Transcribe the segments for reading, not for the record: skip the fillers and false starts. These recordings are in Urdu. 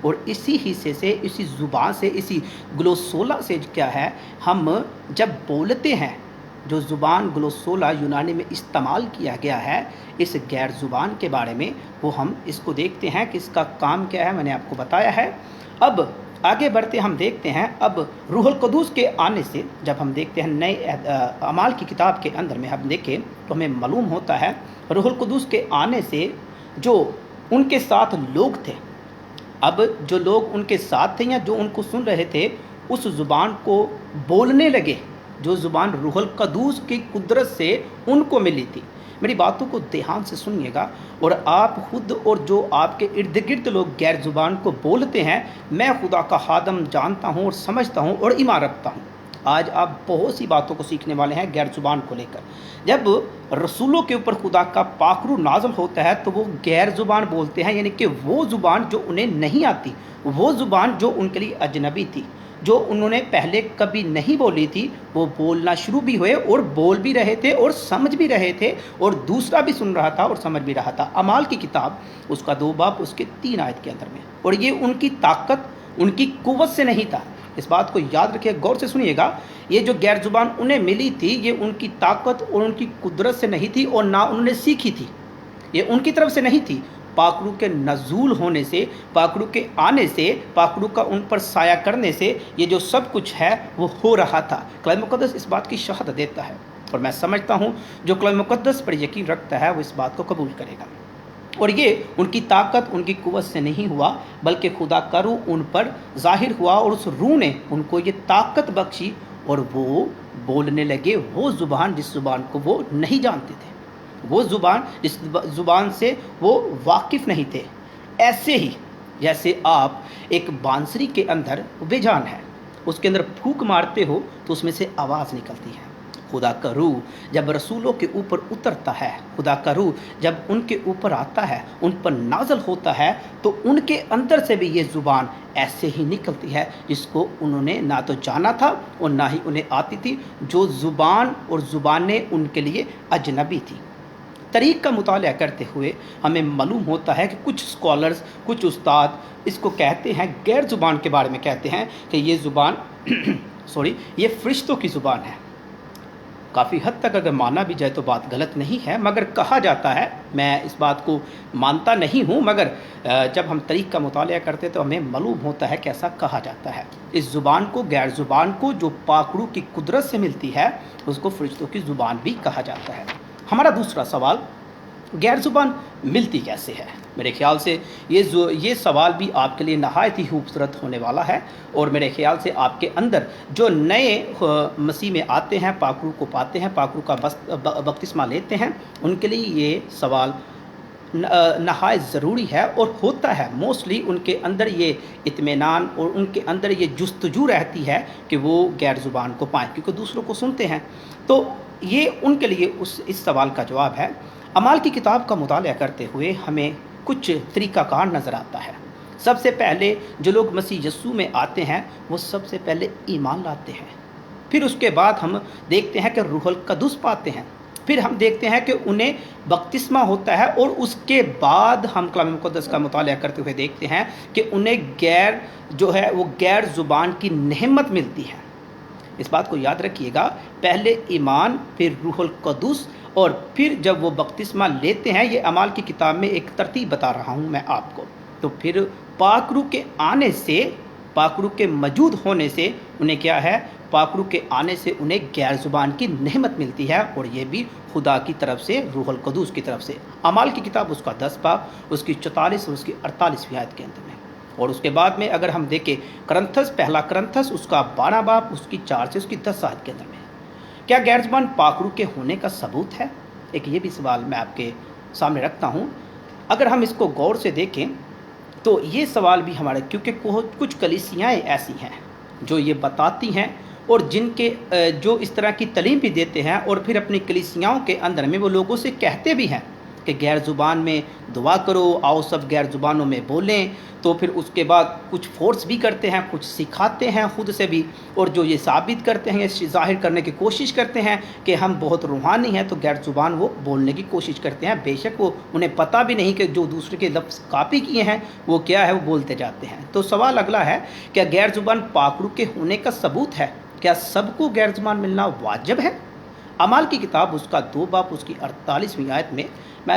اور اسی حصے سے، اسی زبان سے، اسی گلوسولا سے کیا ہے، ہم جب بولتے ہیں، جو زبان گلوسولا یونانی میں استعمال کیا گیا ہے اس غیر زبان کے بارے میں، وہ ہم اس کو دیکھتے ہیں کہ اس کا کام کیا ہے، میں نے آپ کو بتایا ہے۔ اب آگے بڑھتے ہم دیکھتے ہیں، اب روح القدس کے آنے سے جب ہم دیکھتے ہیں نئے اعمال کی کتاب کے اندر میں ہم دیکھیں تو ہمیں معلوم ہوتا ہے روح القدس کے آنے سے جو ان کے ساتھ لوگ تھے، اب جو لوگ ان کے ساتھ تھے یا جو ان کو سن رہے تھے، اس زبان کو بولنے لگے جو زبان روح القدس کی قدرت سے ان کو ملی تھی۔ میری باتوں کو دھیان سے سنیے گا، اور آپ خود اور جو آپ کے ارد گرد لوگ غیر زبان کو بولتے ہیں، میں خدا کا خادم جانتا ہوں اور سمجھتا ہوں اور ایمان رکھتا ہوں۔ آج آپ بہت سی باتوں کو سیکھنے والے ہیں غیر زبان کو لے کر۔ جب رسولوں کے اوپر خدا کا پاک روح نازل ہوتا ہے تو وہ غیر زبان بولتے ہیں، یعنی کہ وہ زبان جو انہیں نہیں آتی، وہ زبان جو ان کے لیے اجنبی تھی، جو انہوں نے پہلے کبھی نہیں بولی تھی، وہ بولنا شروع بھی ہوئے اور بول بھی رہے تھے اور سمجھ بھی رہے تھے، اور دوسرا بھی سن رہا تھا اور سمجھ بھی رہا تھا۔ اعمال کی کتاب اس کا 2 باب اس کے 3 آیت کے اندر میں، اور یہ ان کی طاقت، ان کی قوت سے نہیں تھا۔ اس بات کو یاد رکھیے، غور سے سنیے گا، یہ جو غیر زبان انہیں ملی تھی، یہ ان کی طاقت اور ان کی قدرت سے نہیں تھی، اور نہ انہوں نے سیکھی تھی، یہ ان کی طرف سے نہیں تھی۔ پاک روح کے نزول ہونے سے، پاک روح کے آنے سے، پاک روح کا ان پر سایہ کرنے سے یہ جو سب کچھ ہے وہ ہو رہا تھا۔ کلام مقدس اس بات کی شہادت دیتا ہے، اور میں سمجھتا ہوں جو کلام مقدس پر یقین رکھتا ہے وہ اس بات کو قبول کرے گا۔ اور یہ ان کی طاقت، ان کی قوت سے نہیں ہوا، بلکہ خدا کا روح ان پر ظاہر ہوا، اور اس روح نے ان کو یہ طاقت بخشی، اور وہ بولنے لگے وہ زبان جس زبان کو وہ نہیں جانتے تھے، وہ زبان جس زبان سے وہ واقف نہیں تھے۔ ایسے ہی جیسے آپ ایک بانسری کے اندر بے جان ہے، اس کے اندر پھونک مارتے ہو تو اس میں سے آواز نکلتی ہے۔ خدا کا روح جب رسولوں کے اوپر اترتا ہے، خدا کا روح جب ان کے اوپر آتا ہے، ان پر نازل ہوتا ہے، تو ان کے اندر سے بھی یہ زبان ایسے ہی نکلتی ہے جس کو انہوں نے نہ تو جانا تھا اور نہ ہی انہیں آتی تھی، جو زبان اور زبانیں ان کے لیے اجنبی تھی۔ طریق کا مطالعہ کرتے ہوئے ہمیں معلوم ہوتا ہے کہ کچھ اسکالرز، کچھ استاد اس کو کہتے ہیں، غیر زبان کے بارے میں کہتے ہیں کہ یہ زبان یہ فرشتوں کی زبان ہے۔ کافی حد تک اگر مانا بھی جائے تو بات غلط نہیں ہے، مگر کہا جاتا ہے، میں اس بات کو مانتا نہیں ہوں، مگر جب ہم طریق کا مطالعہ کرتے تو ہمیں معلوم ہوتا ہے کہ ایسا کہا جاتا ہے۔ اس زبان کو، غیر زبان کو جو پاک روح کی قدرت سے ملتی ہے، اس کو فرشتوں کی زبان بھی کہا جاتا ہے۔ ہمارا دوسرا سوال، غیر زبان ملتی کیسے ہے؟ میرے خیال سے یہ سوال بھی آپ کے لیے نہایت ہی خوبصورت ہونے والا ہے، اور میرے خیال سے آپ کے اندر جو نئے مسیح میں آتے ہیں، پاک روح کو پاتے ہیں، پاک روح کا بپتسمہ لیتے ہیں، ان کے لیے یہ سوال نہایت ضروری ہے اور ہوتا ہے۔ موسٹلی ان کے اندر یہ اطمینان اور ان کے اندر یہ جستجو رہتی ہے کہ وہ غیر زبان کو پائیں، کیونکہ دوسروں کو سنتے ہیں، تو یہ ان کے لیے اس سوال کا جواب ہے۔ اعمال کی کتاب کا مطالعہ کرتے ہوئے ہمیں کچھ طریقہ کار نظر آتا ہے۔ سب سے پہلے جو لوگ مسیح یسوع میں آتے ہیں وہ سب سے پہلے ایمان لاتے ہیں، پھر اس کے بعد ہم دیکھتے ہیں کہ روح القدس پاتے ہیں، پھر ہم دیکھتے ہیں کہ انہیں بپتسمہ ہوتا ہے، اور اس کے بعد ہم کلام مقدس کا مطالعہ کرتے ہوئے دیکھتے ہیں کہ انہیں غیر زبان کی نعمت ملتی ہے۔ اس بات کو یاد رکھیے گا، پہلے ایمان، پھر روح القدس، اور پھر جب وہ بپتسمہ لیتے ہیں، یہ اعمال کی کتاب میں ایک ترتیب بتا رہا ہوں میں آپ کو، تو پھر پاک روح کے آنے سے، پاک روح کے موجود ہونے سے انہیں کیا ہے، پاک روح کے آنے سے انہیں غیر زبان کی نعمت ملتی ہے، اور یہ بھی خدا کی طرف سے، روح القدس کی طرف سے۔ اعمال کی کتاب اس کا 10 باب اس کی 44 اور اس کی 48 آیت کے اندر میں، اور اس کے بعد میں اگر ہم دیکھیں پہلا کرنتھس اس کا 12 باب اس کی 4 سے اس کی 10 آیت کے اندر میں، کیا غیر زبان پاک روح کے ہونے کا ثبوت ہے؟ ایک یہ بھی سوال میں آپ کے سامنے رکھتا ہوں۔ اگر ہم اس کو غور سے دیکھیں تو یہ سوال بھی ہمارے، کیونکہ کچھ کلیسیاں ایسی ہیں جو یہ بتاتی ہیں، اور جن کے جو اس طرح کی تعلیم بھی دیتے ہیں، اور پھر اپنی کلیسیاؤں کے اندر میں وہ لوگوں سے کہتے بھی ہیں کہ غیر زبان میں دعا کرو، آؤ سب غیر زبانوں میں بولیں، تو پھر اس کے بعد کچھ فورس بھی کرتے ہیں، کچھ سکھاتے ہیں خود سے بھی، اور جو یہ ثابت کرتے ہیں، یہ ظاہر کرنے کی کوشش کرتے ہیں کہ ہم بہت روحانی ہیں، تو غیر زبان وہ بولنے کی کوشش کرتے ہیں، بے شک وہ انہیں پتہ بھی نہیں کہ جو دوسرے کے لفظ کاپی کیے ہیں وہ کیا ہے، وہ بولتے جاتے ہیں۔ تو سوال اگلا ہے، کیا غیر زبان پاکرو کے ہونے کا ثبوت ہے؟ کیا سب کو غیر زبان ملنا واجب ہے؟ اعمال کی کتاب اس کا 2 باب اس کی 48ویں آیت میں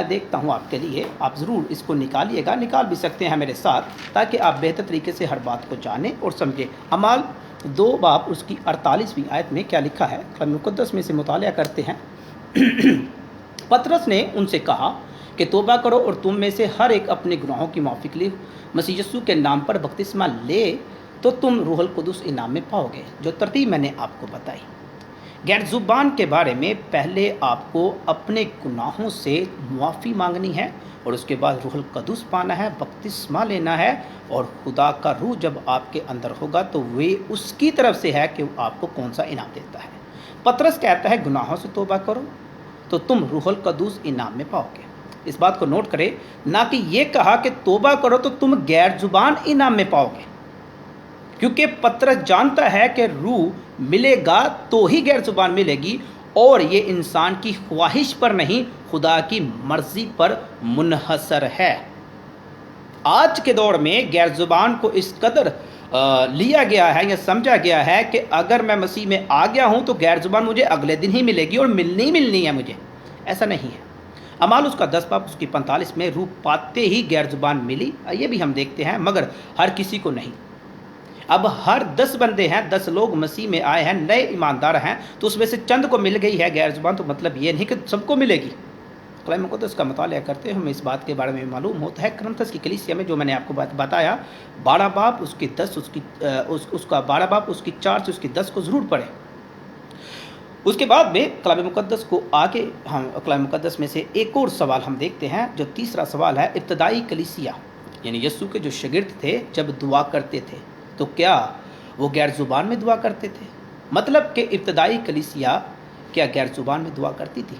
دیکھتا ہوں آپ کے لیے، آپ ضرور اس کو نکالیے گا، نکال بھی سکتے ہیں میرے ساتھ، تاکہ آپ بہتر طریقے سے ہر بات کو جانیں اور سمجھیں۔ اعمال 2 باب اس کی 48ویں آیت میں کیا لکھا ہے، کلام مقدس میں سے مطالعہ کرتے ہیں۔ پطرس نے ان سے کہا کہ توبہ کرو اور تم میں سے ہر ایک اپنے گناہوں کی معافی کے لیے مسیح یسوع کے نام پر بپتسمہ لے تو تم روح القدس انعام میں پاؤ گے، جو ترتیب میں نے آپ کو بتائی۔ غیر زبان کے بارے میں پہلے آپ کو اپنے گناہوں سے معافی مانگنی ہے، اور اس کے بعد روح القدس پانا ہے، بپتسمہ لینا ہے، اور خدا کا روح جب آپ کے اندر ہوگا تو وہ اس کی طرف سے ہے کہ وہ آپ کو کون سا انعام دیتا ہے۔ پطرس کہتا ہے گناہوں سے توبہ کرو تو تم روح القدس انعام میں پاؤ گے۔ اس بات کو نوٹ کرے، نہ کہ یہ کہا کہ توبہ کرو تو تم غیر زبان انعام میں پاؤ گے، کیونکہ پطرس جانتا ہے کہ روح ملے گا تو ہی غیر زبان ملے گی، اور یہ انسان کی خواہش پر نہیں، خدا کی مرضی پر منحصر ہے۔ آج کے دور میں غیر زبان کو اس قدر لیا گیا ہے یا سمجھا گیا ہے کہ اگر میں مسیح میں آ گیا ہوں تو غیر زبان مجھے اگلے دن ہی ملے گی اور ملنی ہے مجھے۔ ایسا نہیں ہے۔ اعمال اس کا 10 باب اس کی 45 میں روح پاتے ہی غیر زبان ملی، یہ بھی ہم دیکھتے ہیں، مگر ہر کسی کو نہیں۔ اب ہر 10 بندے ہیں، 10 لوگ مسیح میں آئے ہیں، نئے ایماندار ہیں، تو اس میں سے چند کو مل گئی ہے غیر زبان، تو مطلب یہ نہیں کہ سب کو ملے گی۔ کلام مقدس کا مطالعہ کرتے ہمیں اس بات کے بارے میں معلوم ہوتا ہے۔ کرنتھس کی کلیسیا میں جو میں نے آپ کو بتایا، 12 باب اس کی 10 اس کا 12 باب اس کی 4 سے اس کی 10 کو ضرور پڑھیں۔ اس کے بعد میں کلام مقدس کو آگے ہم کلام مقدس میں سے ایک اور سوال ہم دیکھتے ہیں، جو تیسرا سوال ہے۔ ابتدائی کلیسیا یعنی یسوع کے جو شاگرد تھے جب دعا کرتے تھے تو کیا وہ غیر زبان میں دعا کرتے تھے؟ مطلب کہ ابتدائی کلیسیا کیا غیر زبان میں دعا کرتی تھی؟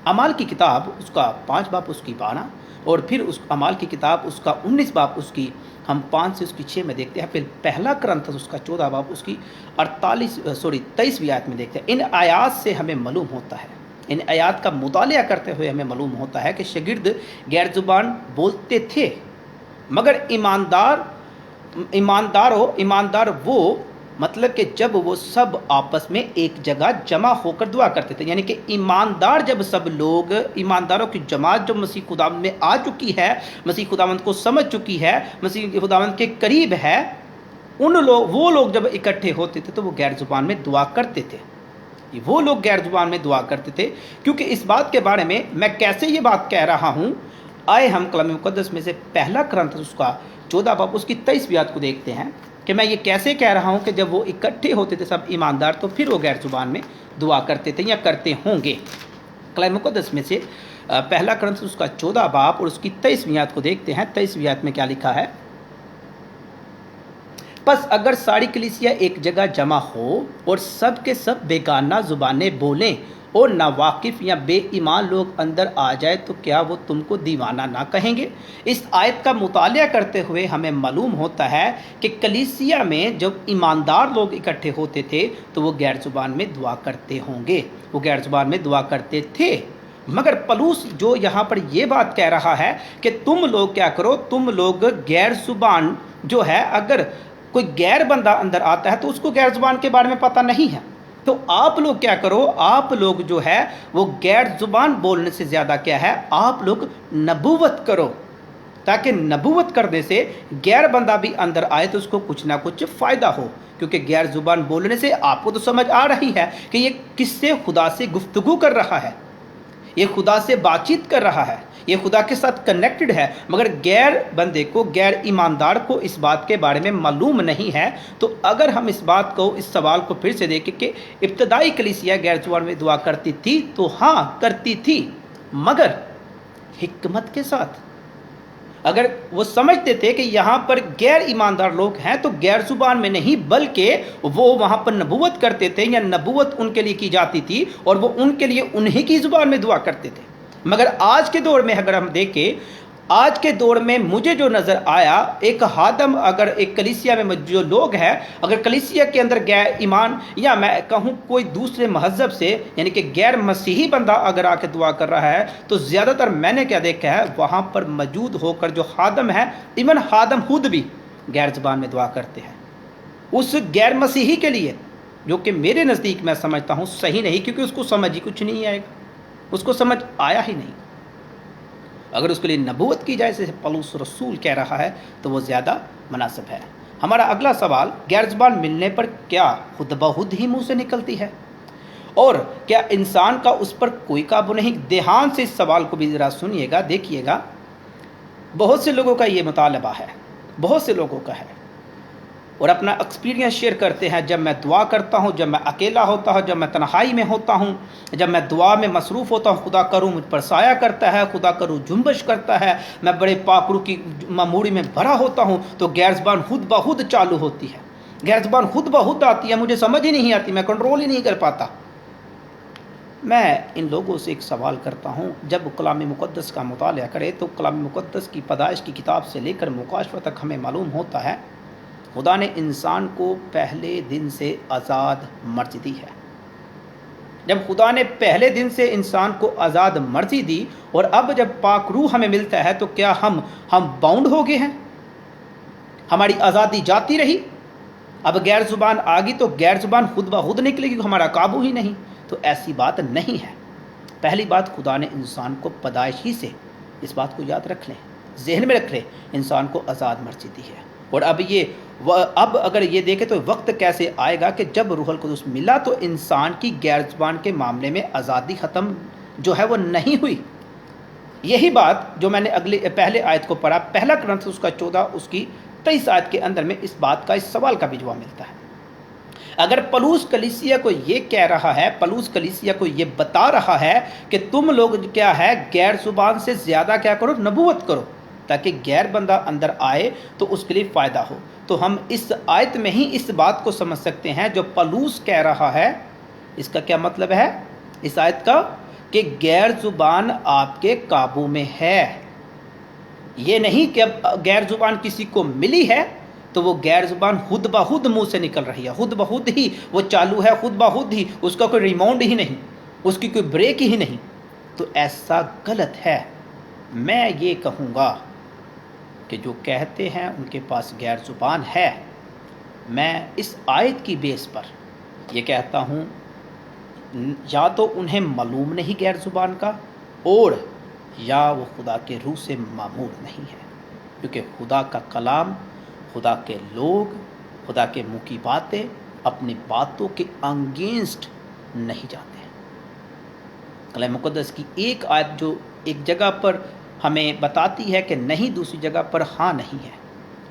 اعمال کی کتاب اس کا 5 باب اس کی 12، اور پھر اس اعمال کی کتاب اس کا 19 باب اس کی ہم 5 سے اس کی 6 میں دیکھتے ہیں، پھر پہلا کرنتھس اس کا 14 باب اس کی 23ویں آیت میں دیکھتے ہیں۔ ان آیات سے ہمیں معلوم ہوتا ہے، ان آیات کا مطالعہ کرتے ہوئے ہمیں معلوم ہوتا ہے کہ شاگرد غیر زبان بولتے تھے، مگر ایماندار وہ مطلب کہ جب وہ سب آپس میں ایک جگہ جمع ہو کر دعا کرتے تھے، یعنی کہ ایماندار جب سب لوگ، ایمانداروں کی جماعت جو مسیح خداوند میں آ چکی ہے، مسیح خداوند کو سمجھ چکی ہے، مسیح خداوند کے قریب ہے، وہ لوگ جب اکٹھے ہوتے تھے تو وہ غیر زبان میں دعا کرتے تھے۔ وہ لوگ غیر زبان میں دعا کرتے تھے، کیونکہ اس بات کے بارے میں کیسے یہ بات کہہ رہا ہوں، آئے ہم کلام مقدس میں سے پہلا کرنتھس اس کا 14 باب اس کی 23ویں آیت کو دیکھتے ہیں کہ میں یہ کیسے کہہ رہا ہوں کہ جب وہ اکٹھے ہوتے تھے سب ایماندار تو پھر وہ غیر زبان میں دعا کرتے تھے یا کرتے ہوں گے۔ کلام مقدس میں سے پہلا کرنتھس اس کا 14 باب اور اس کی 23ویں آیت کو دیکھتے ہیں۔ 23ویں آیت میں کیا لکھا ہے؟ پس اگر ساری کلیسیا ایک جگہ جمع ہو اور سب کے سب بیگانہ زبانیں بولیں اور ناواقف یا بے ایمان لوگ اندر آ جائے تو کیا وہ تم کو دیوانہ نہ کہیں گے؟ اس آیت کا مطالعہ کرتے ہوئے ہمیں معلوم ہوتا ہے کہ کلیسیا میں جب ایماندار لوگ اکٹھے ہوتے تھے تو وہ غیر زبان میں دعا کرتے ہوں گے، وہ غیر زبان میں دعا کرتے تھے۔ مگر پلوس جو یہاں پر یہ بات کہہ رہا ہے کہ تم لوگ کیا کرو، تم لوگ غیر زبان جو ہے، اگر کوئی غیر بندہ اندر آتا ہے تو اس کو غیر زبان کے بارے میں پتہ نہیں ہے، تو آپ لوگ کیا کرو، آپ لوگ جو ہے وہ غیر زبان بولنے سے زیادہ کیا ہے، آپ لوگ نبوت کرو، تاکہ نبوت کرنے سے غیر بندہ بھی اندر آئے تو اس کو کچھ نہ کچھ فائدہ ہو، کیونکہ غیر زبان بولنے سے آپ کو تو سمجھ آ رہی ہے کہ یہ کس سے، خدا سے گفتگو کر رہا ہے، یہ خدا سے بات چیت کر رہا ہے، یہ خدا کے ساتھ کنیکٹڈ ہے، مگر غیر بندے کو، غیر ایماندار کو اس بات کے بارے میں معلوم نہیں ہے۔ تو اگر ہم اس بات کو، اس سوال کو پھر سے دیکھیں کہ ابتدائی کلیسیا غیر زبان میں دعا کرتی تھی، تو ہاں کرتی تھی، مگر حکمت کے ساتھ۔ اگر وہ سمجھتے تھے کہ یہاں پر غیر ایماندار لوگ ہیں تو غیر زبان میں نہیں بلکہ وہ وہاں پر نبوت کرتے تھے، یا نبوت ان کے لیے کی جاتی تھی اور وہ ان کے لیے انہی کی زبان میں دعا کرتے تھے۔ مگر آج کے دور میں اگر ہم دیکھیں، آج کے دور میں مجھے جو نظر آیا، ایک خادم اگر ایک کلیسیا میں جو لوگ ہیں، اگر کلیسیا کے اندر غیر ایمان یا میں کہوں کوئی دوسرے مہذب سے یعنی کہ غیر مسیحی بندہ اگر آ کے دعا کر رہا ہے، تو زیادہ تر میں نے کیا دیکھا ہے، وہاں پر موجود ہو کر جو خادم ہے، ایون خادم خود بھی غیر زبان میں دعا کرتے ہیں اس غیر مسیحی کے لیے، جو کہ میرے نزدیک میں سمجھتا ہوں صحیح نہیں، کیونکہ اس کو سمجھ ہی کچھ نہیں آئے گا، اس کو سمجھ آیا ہی نہیں۔ اگر اس کے لیے نبوت کی جائے جیسے پولس رسول کہہ رہا ہے تو وہ زیادہ مناسب ہے۔ ہمارا اگلا سوال، غیر زبان ملنے پر کیا خود بخود ہی منہ سے نکلتی ہے، اور کیا انسان کا اس پر کوئی قابو نہیں؟ دھیان سے اس سوال کو بھی ذرا سنیے گا، دیکھیے گا۔ بہت سے لوگوں کا یہ مطالبہ ہے، بہت سے لوگوں کا ہے، اور اپنا ایکسپیرینس شیئر کرتے ہیں۔ جب میں دعا کرتا ہوں، جب میں اکیلا ہوتا ہوں، جب میں تنہائی میں ہوتا ہوں، جب میں دعا میں مصروف ہوتا ہوں، خدا کروں مجھ پر سایہ کرتا ہے، خدا کروں جنبش کرتا ہے، میں بڑے پاکرو کی معموری میں بھرا ہوتا ہوں، تو غیر زبان خود بخود چالو ہوتی ہے، غیر زبان خود بخود آتی ہے، مجھے سمجھ ہی نہیں آتی، میں کنٹرول ہی نہیں کر پاتا۔ میں ان لوگوں سے ایک سوال کرتا ہوں، جب کلام مقدس کا مطالعہ کرے تو کلام مقدس کی پیدائش کی کتاب سے لے کر مکاشفہ تک ہمیں معلوم ہوتا ہے خدا نے انسان کو پہلے دن سے آزاد مرضی دی ہے۔ جب خدا نے پہلے دن سے انسان کو آزاد مرضی دی، اور اب جب پاک روح ہمیں ملتا ہے، تو کیا ہم باؤنڈ ہو گئے ہیں؟ ہماری آزادی جاتی رہی؟ اب غیر زبان آ گئی تو غیر زبان خود بخود نکلے گی، ہمارا قابو ہی نہیں؟ تو ایسی بات نہیں ہے۔ پہلی بات، خدا نے انسان کو پیدائش ہی سے، اس بات کو یاد رکھ لیں، ذہن میں رکھ لیں، انسان کو آزاد مرضی دی ہے۔ اور اب اگر یہ دیکھیں تو وقت کیسے آئے گا کہ جب روح القدس ملا تو انسان کی غیر زبان کے معاملے میں آزادی ختم جو ہے وہ نہیں ہوئی۔ یہی بات جو میں نے پہلے آیت کو پڑھا، پہلا کرنتھس اس کا 14 اس کی 23 آیت کے اندر میں اس بات کا، اس سوال کا بھی جواب ملتا ہے۔ اگر پولس کلیسیا کو یہ کہہ رہا ہے، پولس کلیسیا کو یہ بتا رہا ہے کہ تم لوگ کیا ہے، غیر زبان سے زیادہ کیا کرو، نبوت کرو، تاکہ غیر بندہ اندر آئے تو اس کے لیے فائدہ ہو، تو ہم اس آیت میں ہی اس بات کو سمجھ سکتے ہیں جو پولس کہہ رہا ہے۔ اس کا کیا مطلب ہے اس آیت کا؟ کہ غیر زبان آپ کے قابو میں ہے۔ یہ نہیں کہ اب غیر زبان کسی کو ملی ہے تو وہ غیر زبان خود بخود منہ سے نکل رہی ہے، خود بخود ہی وہ چالو ہے، خود بخود ہی، اس کا کوئی ریماؤنڈ ہی نہیں، اس کی کوئی بریک ہی نہیں، تو ایسا غلط ہے۔ میں یہ کہوں گا کہ جو کہتے ہیں ان کے پاس غیر زبان ہے، میں اس آیت کی بیس پر یہ کہتا ہوں، یا تو انہیں معلوم نہیں غیر زبان کا، اور یا وہ خدا کے روح سے معمور نہیں ہے، کیونکہ خدا کا کلام، خدا کے لوگ، خدا کے منہ کی باتیں اپنی باتوں کے انگینسٹ نہیں جاتے ہیں۔ کلام مقدس کی ایک آیت جو ایک جگہ پر ہمیں بتاتی ہے کہ نہیں، دوسری جگہ پر ہاں نہیں ہے،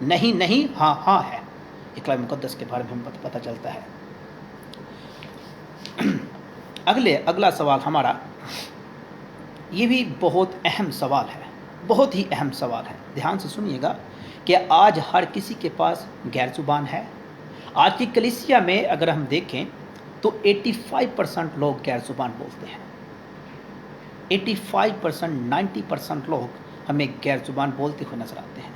نہیں نہیں ہاں ہاں ہے، یہ کلام مقدس کے بارے میں ہمیں پتہ چلتا ہے۔ اگلا سوال ہمارا، یہ بھی بہت اہم سوال ہے، بہت ہی اہم سوال ہے، دھیان سے سنیے گا کہ آج ہر کسی کے پاس غیر زبان ہے۔ آج کی کلیسیا میں اگر ہم دیکھیں تو 85% لوگ غیر زبان بولتے ہیں، 85%، 90% لوگ ہمیں غیر زبان بولتے ہوئے نظر آتے ہیں۔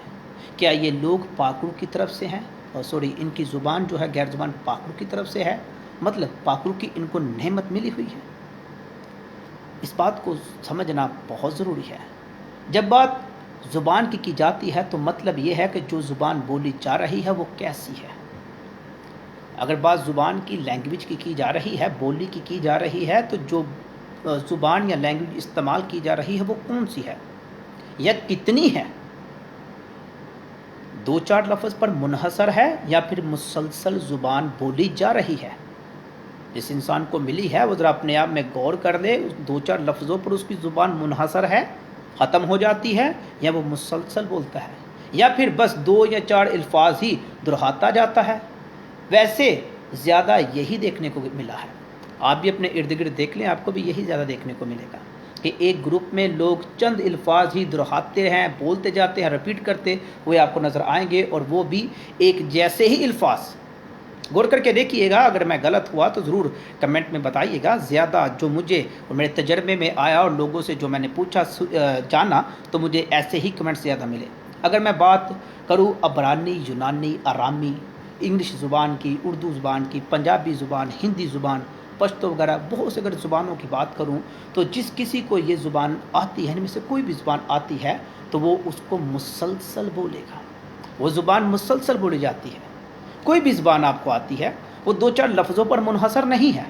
کیا یہ لوگ پاکرو کی طرف سے ہیں؟ اور ان کی زبان جو ہے غیر زبان پاکرو کی طرف سے ہے، مطلب پاکرو کی ان کو نعمت ملی ہوئی ہے؟ اس بات کو سمجھنا بہت ضروری ہے۔ جب بات زبان کی جاتی ہے تو مطلب یہ ہے کہ جو زبان بولی جا رہی ہے وہ کیسی ہے۔ اگر بات زبان کی، لینگویج کی جا رہی ہے، بولی کی جا رہی ہے، تو جو زبان یا لینگویج استعمال کی جا رہی ہے وہ کون سی ہے یا کتنی ہے؟ 2-4 لفظ پر منحصر ہے یا پھر مسلسل زبان بولی جا رہی ہے؟ جس انسان کو ملی ہے وہ ذرا اپنے آپ میں غور کر لے، 2-4 لفظوں پر اس کی زبان منحصر ہے، ختم ہو جاتی ہے، یا وہ مسلسل بولتا ہے، یا پھر بس 2 یا 4 الفاظ ہی دہراتا جاتا ہے؟ ویسے زیادہ یہی دیکھنے کو ملا ہے۔ آپ بھی اپنے ارد گرد دیکھ لیں، آپ کو بھی یہی زیادہ دیکھنے کو ملے گا کہ ایک گروپ میں لوگ چند الفاظ ہی دہراتے ہیں، بولتے جاتے ہیں، رپیٹ کرتے ہوئے آپ کو نظر آئیں گے، اور وہ بھی ایک جیسے ہی الفاظ، غور کر کے دیکھیے گا، اگر میں غلط ہوا تو ضرور کمنٹ میں بتائیے گا۔ زیادہ جو مجھے اور میرے تجربے میں آیا اور لوگوں سے جو میں نے پوچھا جانا، تو مجھے ایسے ہی کمنٹ زیادہ ملے۔ اگر میں بات کروں عبرانی، یونانی، آرامی، انگلش زبان کی، اردو زبان کی، پنجابی زبان، ہندی زبان، پشتو وغیرہ بہت سے اگر زبانوں کی بات کروں، تو جس کسی کو یہ زبان آتی ہے، ان میں سے کوئی بھی زبان آتی ہے، تو وہ اس کو مسلسل بولے گا۔ وہ زبان مسلسل بولی جاتی ہے۔ کوئی بھی زبان آپ کو آتی ہے، وہ دو چار لفظوں پر منحصر نہیں ہے،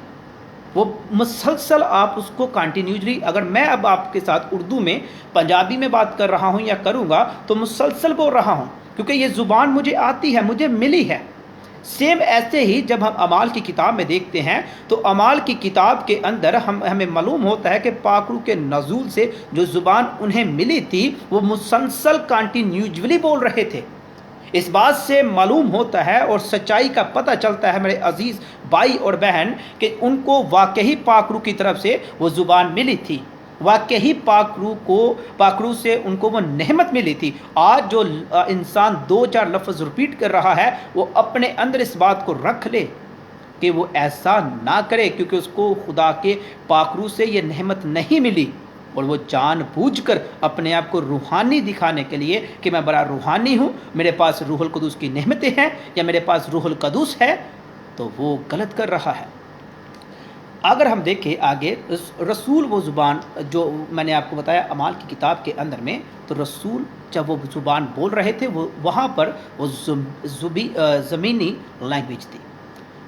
وہ مسلسل آپ اس کو کنٹینیوسلی، اگر میں اب آپ کے ساتھ اردو میں، پنجابی میں بات کر رہا ہوں یا کروں گا، تو مسلسل بول رہا ہوں، کیونکہ یہ زبان مجھے آتی ہے، مجھے ملی ہے۔ سیم ایسے ہی جب ہم اعمال کی کتاب میں دیکھتے ہیں، تو اعمال کی کتاب کے اندر ہمیں معلوم ہوتا ہے کہ پاک روح کے نزول سے جو زبان انہیں ملی تھی، وہ مسلسل کنٹینیوسلی بول رہے تھے۔ اس بات سے معلوم ہوتا ہے اور سچائی کا پتہ چلتا ہے میرے عزیز بھائی اور بہن، کہ ان کو واقعی پاک روح کی طرف سے وہ زبان ملی تھی، واقعی پاک روح سے ان کو وہ نعمت ملی تھی۔ آج جو انسان دو چار لفظ ریپیٹ کر رہا ہے، وہ اپنے اندر اس بات کو رکھ لے کہ وہ ایسا نہ کرے، کیونکہ اس کو خدا کے پاک روح سے یہ نعمت نہیں ملی، اور وہ جان بوجھ کر اپنے آپ کو روحانی دکھانے کے لیے کہ میں بڑا روحانی ہوں، میرے پاس روح القدس کی نعمتیں ہیں، یا میرے پاس روح القدس ہے، تو وہ غلط کر رہا ہے۔ اگر ہم دیکھیں آگے، رسول وہ زبان جو میں نے آپ کو بتایا اعمال کی کتاب کے اندر میں، تو رسول جب وہ زبان بول رہے تھے، وہاں پر وہ زمینی لینگویج تھی۔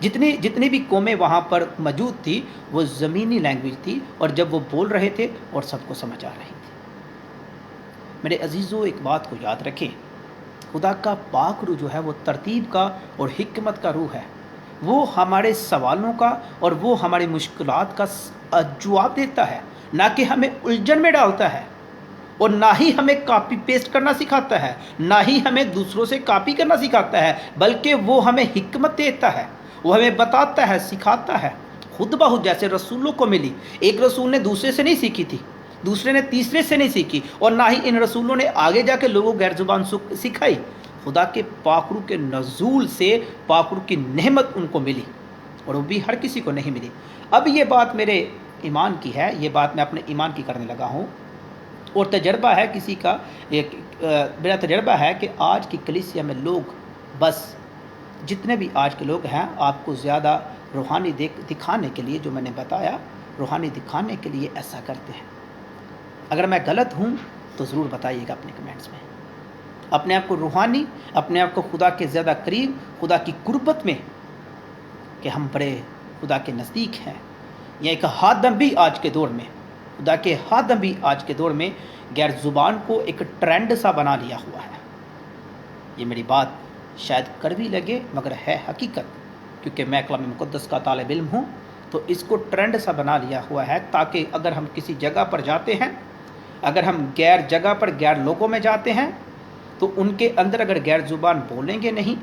جتنی بھی قومیں وہاں پر موجود تھی، وہ زمینی لینگویج تھی، اور جب وہ بول رہے تھے اور سب کو سمجھ آ رہی تھی۔ میرے عزیزوں، ایک بات کو یاد رکھیں، خدا کا پاک روح جو ہے وہ ترتیب کا اور حکمت کا روح ہے۔ وہ ہمارے سوالوں کا اور وہ ہماری مشکلات کا جواب دیتا ہے، نہ کہ ہمیں الجھن میں ڈالتا ہے، اور نہ ہی ہمیں کاپی پیسٹ کرنا سکھاتا ہے، نہ ہی ہمیں دوسروں سے کاپی کرنا سکھاتا ہے، بلکہ وہ ہمیں حکمت دیتا ہے، وہ ہمیں بتاتا ہے، سکھاتا ہے، خود بخود جیسے رسولوں کو ملی۔ ایک رسول نے دوسرے سے نہیں سیکھی تھی، دوسرے نے تیسرے سے نہیں سیکھی، اور نہ ہی ان رسولوں نے آگے جا کے لوگوں غیر زبان سکھائی۔ خدا کے پاک روح کے نزول سے پاک روح کی نعمت ان کو ملی، اور وہ بھی ہر کسی کو نہیں ملی۔ اب یہ بات میرے ایمان کی ہے، یہ بات میں اپنے ایمان کی کرنے لگا ہوں، اور تجربہ ہے کسی کا، میرا تجربہ ہے کہ آج کی کلیسیا میں لوگ، بس جتنے بھی آج کے لوگ ہیں، آپ کو زیادہ روحانی دکھانے کے لیے، جو میں نے بتایا، روحانی دکھانے کے لیے ایسا کرتے ہیں۔ اگر میں غلط ہوں تو ضرور بتائیے گا اپنے کمنٹس میں۔ اپنے آپ کو روحانی، اپنے آپ کو خدا کے زیادہ قریب، خدا کی قربت میں، کہ ہم بڑے خدا کے نزدیک ہیں، یا ایک خادم بھی آج کے دور میں، خدا کے خادم بھی آج کے دور میں غیر زبان کو ایک ٹرینڈ سا بنا لیا ہوا ہے۔ یہ میری بات شاید کڑوی لگے، مگر ہے حقیقت، کیونکہ میں کلام مقدس کا طالب علم ہوں، تو اس کو ٹرینڈ سا بنا لیا ہوا ہے، تاکہ اگر ہم کسی جگہ پر جاتے ہیں، اگر ہم غیر جگہ پر غیر لوگوں میں جاتے ہیں، تو ان کے اندر اگر غیر زبان بولیں گے نہیں،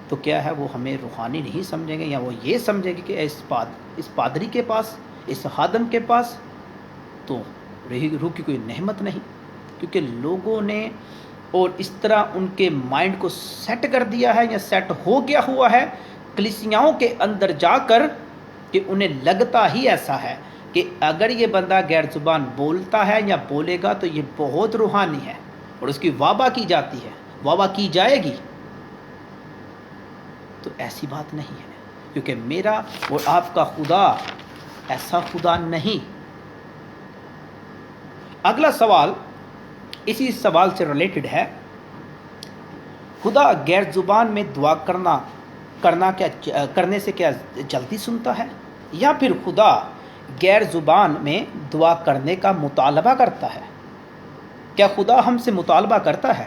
تو کیا ہے، وہ ہمیں روحانی نہیں سمجھیں گے، یا وہ یہ سمجھیں گے کہ اس پادری کے پاس، اس خادم کے پاس تو روح کی کوئی نعمت نہیں، کیونکہ لوگوں نے اور اس طرح ان کے مائنڈ کو سیٹ کر دیا ہے، یا سیٹ ہو گیا ہوا ہے کلیسیاؤں کے اندر جا کر، کہ انہیں لگتا ہی ایسا ہے کہ اگر یہ بندہ غیر زبان بولتا ہے یا بولے گا تو یہ بہت روحانی ہے، اور اس کی واہ کی جاتی ہے، واہ کی جائے گی۔ تو ایسی بات نہیں ہے، کیونکہ میرا اور آپ کا خدا ایسا خدا نہیں۔ اگلا سوال اسی سوال سے ریلیٹڈ ہے، خدا غیر زبان میں دعا کرنے سے کیا جلدی سنتا ہے، یا پھر خدا غیر زبان میں دعا کرنے کا مطالبہ کرتا ہے؟ کیا خدا ہم سے مطالبہ کرتا ہے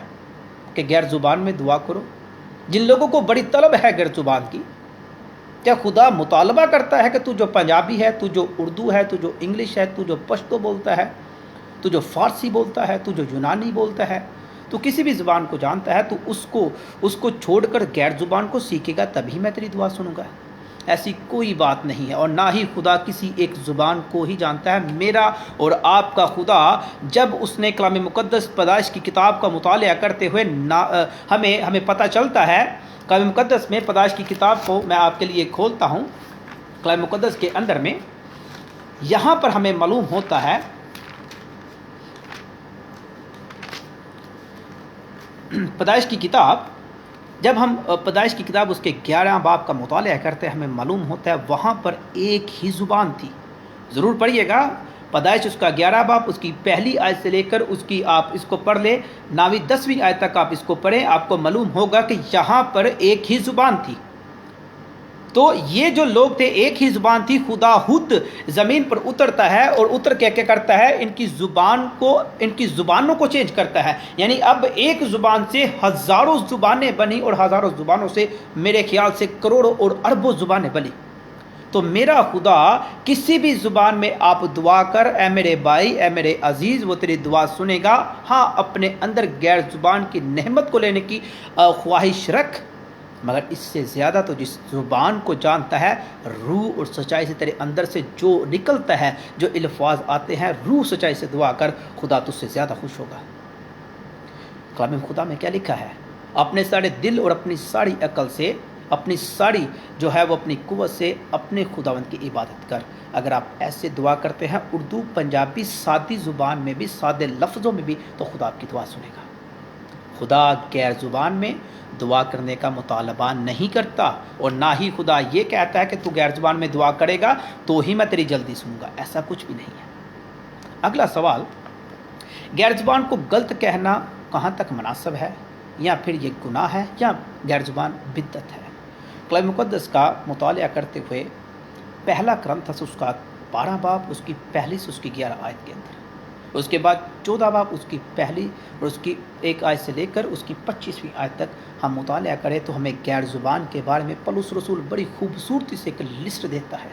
کہ غیر زبان میں دعا کرو؟ جن لوگوں کو بڑی طلب ہے غیر زبان کی، کیا خدا مطالبہ کرتا ہے کہ تو جو پنجابی ہے، تو جو اردو ہے، تو جو انگلش ہے، تو جو پشتو بولتا ہے، تو جو فارسی بولتا ہے، تو جو یونانی بولتا ہے، تو کسی بھی زبان کو جانتا ہے، تو اس کو چھوڑ کر غیر زبان کو سیکھے گا، تبھی میں تیری دعا سنوں گا؟ ایسی کوئی بات نہیں ہے، اور نہ ہی خدا کسی ایک زبان کو ہی جانتا ہے۔ میرا اور آپ کا خدا جب اس نے کلام مقدس پیدائش کی کتاب کا مطالعہ کرتے ہوئے ہمیں پتہ چلتا ہے، کلام مقدس میں پیدائش کی کتاب کو میں آپ کے لیے کھولتا ہوں، کلام مقدس کے اندر میں یہاں پر ہمیں معلوم ہوتا ہے پیدائش کی کتاب، جب ہم پیدائش کی کتاب اس کے 11 باب کا مطالعہ کرتے ہیں، ہمیں معلوم ہوتا ہے وہاں پر ایک ہی زبان تھی۔ ضرور پڑھیے گا پیدائش اس کا 11 باب، اس کی پہلی آیت سے لے کر اس کی آپ اس کو پڑھ لیں 9ویں 10ویں آیت تک آپ اس کو پڑھیں، آپ کو معلوم ہوگا کہ یہاں پر ایک ہی زبان تھی۔ تو یہ جو لوگ تھے، ایک ہی زبان تھی۔ خدا خود زمین پر اترتا ہے اور اتر کے کیا کرتا ہے، ان کی زبانوں کو چینج کرتا ہے، یعنی اب ایک زبان سے ہزاروں زبانیں بنی، اور ہزاروں زبانوں سے میرے خیال سے کروڑوں اور اربوں زبانیں بنی۔ تو میرا خدا کسی بھی زبان میں آپ دعا کر، اے میرے بھائی، اے میرے عزیز، وہ تیری دعا سنے گا۔ ہاں، اپنے اندر غیر زبان کی نعمت کو لینے کی خواہش رکھ، مگر اس سے زیادہ تو جس زبان کو جانتا ہے، روح اور سچائی سے تیرے اندر سے جو نکلتا ہے، جو الفاظ آتے ہیں، روح سچائی سے دعا کر، خدا تجھ سے زیادہ خوش ہوگا۔ کلام خدا میں کیا لکھا ہے؟ اپنے سارے دل اور اپنی ساری عقل سے، اپنی ساری جو ہے وہ اپنی قوت سے اپنے خداوند کی عبادت کر۔ اگر آپ ایسے دعا کرتے ہیں، اردو، پنجابی، سادی زبان میں بھی، سادے لفظوں میں بھی، تو خدا آپ کی دعا سنے گا۔ خدا غیر زبان میں دعا کرنے کا مطالبہ نہیں کرتا، اور نہ ہی خدا یہ کہتا ہے کہ تو غیر زبان میں دعا کرے گا تو ہی میں تیری جلدی سنوں گا، ایسا کچھ بھی نہیں ہے۔ اگلا سوال، غیر زبان کو غلط کہنا کہاں تک مناسب ہے، یا پھر یہ گناہ ہے، یا غیر زبان بدعت ہے؟ کلام مقدس کا مطالعہ کرتے ہوئے پہلا کرنتھس اس کا 12 باب، اس کی پہلی سے اس کی 11 آیت کے اندر، اس کے بعد 14 باب اس کی پہلی اور اس کی 1 آیت سے لے کر اس کی 25ویں آیت تک ہم مطالعہ کریں تو ہمیں غیر زبان کے بارے میں پولس رسول بڑی خوبصورتی سے ایک لسٹ دیتا ہے،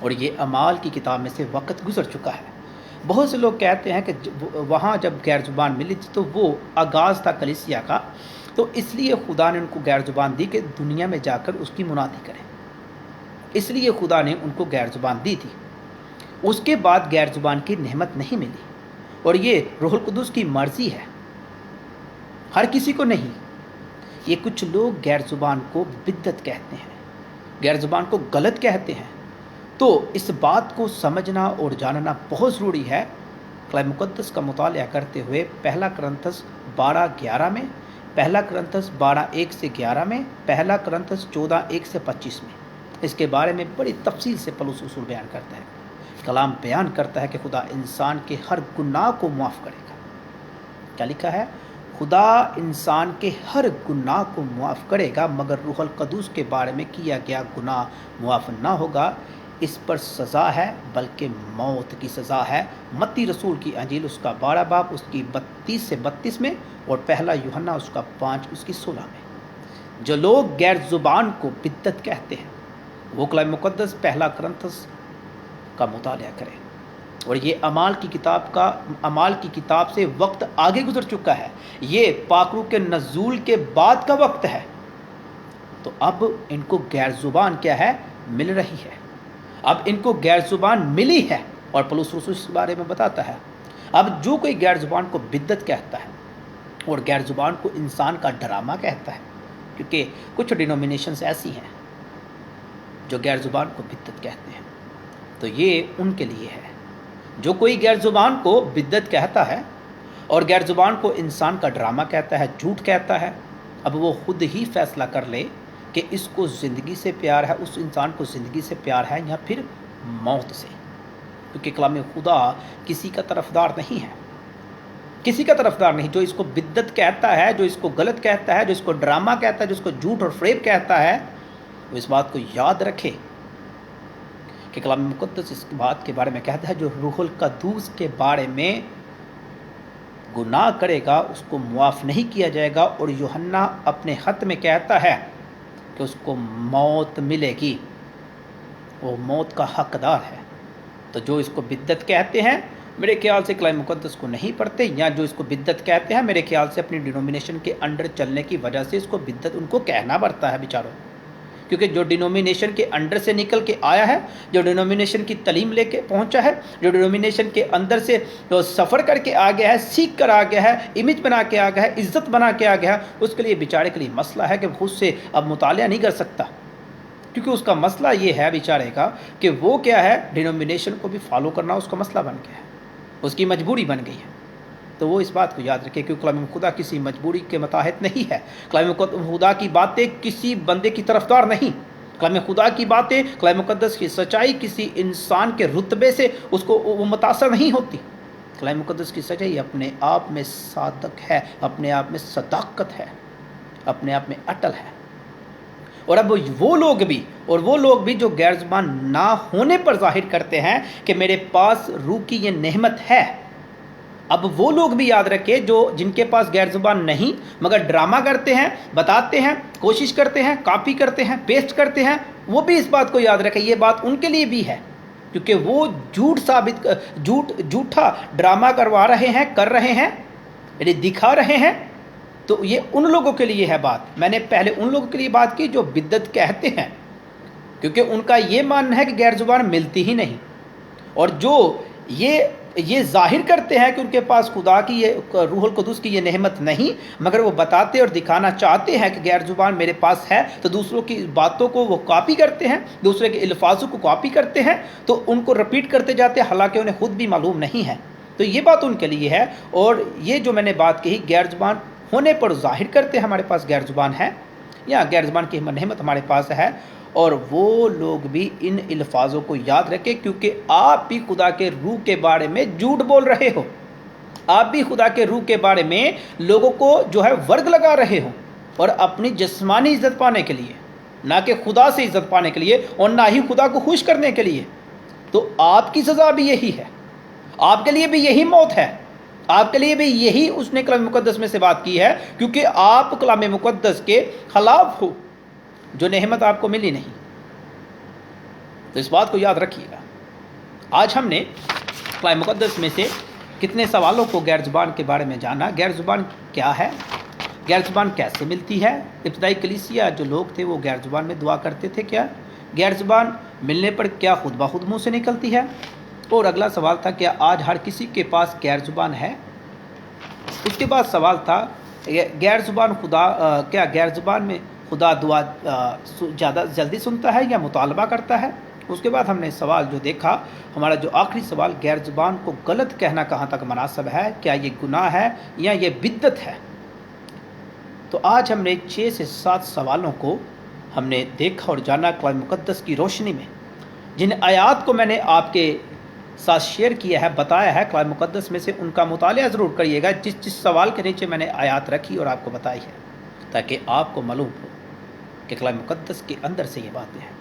اور یہ اعمال کی کتاب میں سے وقت گزر چکا ہے۔ بہت سے لوگ کہتے ہیں کہ وہاں جب غیر زبان ملی تھی تو وہ آغاز تھا کلیسیا کا، تو اس لیے خدا نے ان کو غیر زبان دی کہ دنیا میں جا کر اس کی منادی کریں، اس لیے خدا نے ان کو غیر زبان دی تھی۔ اس کے بعد غیر زبان کی نعمت نہیں ملی، اور یہ روح القدس کی مرضی ہے، ہر کسی کو نہیں۔ یہ کچھ لوگ غیر زبان کو بدعت کہتے ہیں، غیر زبان کو غلط کہتے ہیں، تو اس بات کو سمجھنا اور جاننا بہت ضروری ہے۔ کلام مقدس کا مطالعہ کرتے ہوئے پہلا کرنتھس 12:11 میں، پہلا کرنتھس 12:1 سے 11 میں، پہلا کرنتھس 14:1 سے 25 میں اس کے بارے میں بڑی تفصیل سے پولس رسول بیان کرتا ہے۔ کلام بیان کرتا ہے کہ خدا انسان کے ہر گناہ کو معاف کرے گا۔ کیا لکھا ہے؟ خدا انسان کے ہر گناہ کو معاف کرے گا، مگر روح القدس کے بارے میں کیا گیا گناہ معاف نہ ہوگا۔ اس پر سزا ہے، بلکہ موت کی سزا ہے۔ متی رسول کی انجیل اس کا 12 باب اس کی 32 سے 32 میں، اور پہلا یوحنا اس کا 5 اس کی 16 میں۔ جو لوگ غیر زبان کو بدعت کہتے ہیں، وہ کلام مقدس پہلا کرنتھس کا مطالعہ کریں، اور یہ اعمال کی کتاب سے وقت آگے گزر چکا ہے۔ یہ پاک روح کے نزول کے بعد کا وقت ہے، تو اب ان کو غیر زبان کیا ہے؟ مل رہی ہے۔ اب ان کو غیر زبان ملی ہے، اور پولس رسول اس بارے میں بتاتا ہے۔ اب جو کوئی غیر زبان کو بدعت کہتا ہے اور غیر زبان کو انسان کا ڈرامہ کہتا ہے، کیونکہ کچھ ڈینومینیشنز ایسی ہیں جو غیر زبان کو بدعت کہتے ہیں، تو یہ ان کے لیے ہے۔ جو کوئی غیر زبان کو بدعت کہتا ہے اور غیر زبان کو انسان کا ڈرامہ کہتا ہے، جھوٹ کہتا ہے، اب وہ خود ہی فیصلہ کر لے کہ اس کو زندگی سے پیار ہے، اس انسان کو زندگی سے پیار ہے، یا پھر موت سے، کیونکہ کلام خدا کسی کا طرفدار نہیں ہے، کسی کا طرفدار نہیں۔ جو اس کو بدعت کہتا ہے، جو اس کو غلط کہتا ہے، جو اس کو ڈرامہ کہتا ہے، جو اس کو جھوٹ اور فریب کہتا ہے، وہ اس بات کو یاد رکھے کہ کلام مقدس اس بات کے بارے میں کہتا ہے، جو روح القدس کے بارے میں گناہ کرے گا اس کو معاف نہیں کیا جائے گا، اور یوحنا اپنے خط میں کہتا ہے کہ اس کو موت ملے گی، وہ موت کا حقدار ہے۔ تو جو اس کو بدعت کہتے ہیں، میرے خیال سے کلام مقدس کو نہیں پڑھتے، یا جو اس کو بدعت کہتے ہیں، میرے خیال سے اپنی ڈینومینیشن کے انڈر چلنے کی وجہ سے اس کو بدعت ان کو کہنا پڑتا ہے بیچاروں، کیونکہ جو ڈینومینیشن کے انڈر سے نکل کے آیا ہے، جو ڈینومینیشن کی تعلیم لے کے پہنچا ہے، جو ڈینومینیشن کے اندر سے سفر کر کے آ گیا ہے، سیکھ کر آ گیا ہے، امیج بنا کے آ گیا ہے، عزت بنا کے آ گیا ہے، اس کے لیے بیچارے کے لیے مسئلہ ہے کہ خود سے اب مطالعہ نہیں کر سکتا، کیونکہ اس کا مسئلہ یہ ہے بیچارے کا کہ وہ کیا ہے، ڈینومینیشن کو بھی فالو کرنا اس کا مسئلہ بن گیا ہے، اس کی مجبوری بن گئی ہے۔ تو وہ اس بات کو یاد رکھے کہ کلام خدا کسی مجبوری کے متحد نہیں ہے، کلام خدا کی باتیں کسی بندے کی طرفدار نہیں، کلام خدا کی باتیں، کلام مقدس کی سچائی کسی انسان کے رتبے سے اس کو وہ متاثر نہیں ہوتی۔ کلام مقدس کی سچائی اپنے آپ میں صادق ہے، اپنے آپ میں صداقت ہے، اپنے آپ میں اٹل ہے۔ اور اب وہ لوگ بھی جو غیر زبان نہ ہونے پر ظاہر کرتے ہیں کہ میرے پاس روح کی یہ نعمت ہے، اب وہ لوگ بھی یاد رکھے جن کے پاس غیر زبان نہیں مگر ڈرامہ کرتے ہیں، بتاتے ہیں، کوشش کرتے ہیں، کاپی کرتے ہیں، پیسٹ کرتے ہیں، وہ بھی اس بات کو یاد رکھے، یہ بات ان کے لیے بھی ہے، کیونکہ وہ جھوٹا ڈرامہ کروا رہے ہیں، کر رہے ہیں، یعنی دکھا رہے ہیں۔ تو یہ ان لوگوں کے لیے ہے بات۔ میں نے پہلے ان لوگوں کے لیے بات کی جو بدعت کہتے ہیں، کیونکہ ان کا یہ ماننا ہے کہ غیر زبان ملتی ہی نہیں، اور جو یہ ظاہر کرتے ہیں کہ ان کے پاس خدا کی یہ روح القدس کی یہ نعمت نہیں، مگر وہ بتاتے اور دکھانا چاہتے ہیں کہ غیر زبان میرے پاس ہے، تو دوسروں کی باتوں کو وہ کاپی کرتے ہیں، دوسرے کے الفاظوں کو کاپی کرتے ہیں، تو ان کو رپیٹ کرتے جاتے ہیں، حالانکہ انہیں خود بھی معلوم نہیں ہے۔ تو یہ بات ان کے لیے ہے، اور یہ جو میں نے بات کہی غیر زبان ہونے پر ظاہر کرتے ہیں ہمارے پاس غیر زبان ہے یا غیر زبان کی نعمت ہمارے پاس ہے، اور وہ لوگ بھی ان الفاظوں کو یاد رکھیں، کیونکہ آپ بھی خدا کے روح کے بارے میں جھوٹ بول رہے ہو، آپ بھی خدا کے روح کے بارے میں لوگوں کو جو ہے ورگ لگا رہے ہو، اور اپنی جسمانی عزت پانے کے لیے، نہ کہ خدا سے عزت پانے کے لیے، اور نہ ہی خدا کو خوش کرنے کے لیے۔ تو آپ کی سزا بھی یہی ہے، آپ کے لیے بھی یہی موت ہے، آپ کے لیے بھی یہی اس نے کلام مقدس میں سے بات کی ہے، کیونکہ آپ کلام مقدس کے خلاف ہو، جو نعمت آپ کو ملی نہیں۔ تو اس بات کو یاد رکھیے گا۔ آج ہم نے کلام مقدس میں سے کتنے سوالوں کو غیر زبان کے بارے میں جانا۔ غیر زبان کیا ہے، غیر زبان کیسے ملتی ہے، ابتدائی کلیسیا جو لوگ تھے وہ غیر زبان میں دعا کرتے تھے کیا، غیر زبان ملنے پر کیا خود بخود منہ سے نکلتی ہے، اور اگلا سوال تھا کیا آج ہر کسی کے پاس غیر زبان ہے۔ اس کے بعد سوال تھا غیر زبان کیا غیر زبان میں خدا دعا زیادہ جلدی سنتا ہے یا مطالبہ کرتا ہے۔ اس کے بعد ہم نے سوال جو دیکھا، ہمارا جو آخری سوال، غیر زبان کو غلط کہنا کہاں تک مناسب ہے، کیا یہ گناہ ہے یا یہ بدعت ہے۔ تو آج ہم نے 6 سے 7 سوالوں کو ہم نے دیکھا اور جانا کلام مقدس کی روشنی میں، جن آیات کو میں نے آپ کے ساتھ شیئر کیا ہے، بتایا ہے کلام مقدس میں سے، ان کا مطالعہ ضرور کریے گا، جس سوال کے نیچے میں نے آیات رکھی اور آپ کو بتائی ہے، تاکہ آپ کو معلوم ہو کہ کلام مقدس کے اندر سے یہ باتیں ہیں۔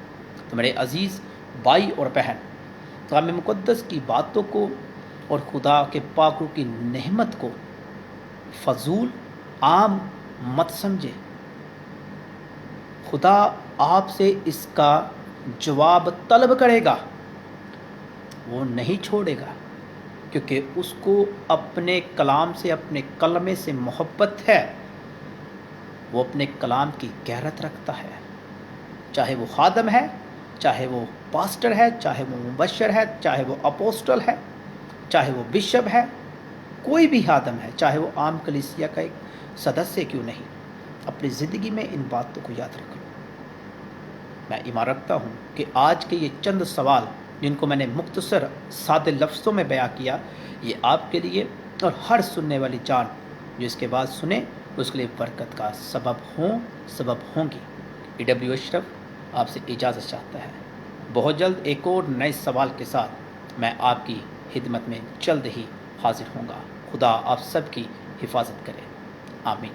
تو میرے عزیز بھائی اور بہن، کلام مقدس کی باتوں کو اور خدا کے پاک روح کی نعمت کو فضول عام مت سمجھے۔ خدا آپ سے اس کا جواب طلب کرے گا، وہ نہیں چھوڑے گا، کیونکہ اس کو اپنے کلام سے، اپنے کلمے سے محبت ہے، وہ اپنے کلام کی غیرت رکھتا ہے، چاہے وہ خادم ہے، چاہے وہ پاسٹر ہے، چاہے وہ مبشر ہے، چاہے وہ اپوسٹل ہے، چاہے وہ بشپ ہے، کوئی بھی خادم ہے، چاہے وہ عام کلیسیا کا ایک سدسیہ کیوں نہیں، اپنی زندگی میں ان باتوں کو یاد رکھو۔ میں ایمان رکھتا ہوں کہ آج کے یہ چند سوال جن کو میں نے مختصر سادے لفظوں میں بیان کیا، یہ آپ کے لیے اور ہر سننے والی جان جو اس کے بعد سنے اس کے لیے برکت کا سبب ہوں گی۔ EW اشرف آپ سے اجازت چاہتا ہے۔ بہت جلد ایک اور نئے سوال کے ساتھ میں آپ کی خدمت میں جلد ہی حاضر ہوں گا۔ خدا آپ سب کی حفاظت کرے، آمین۔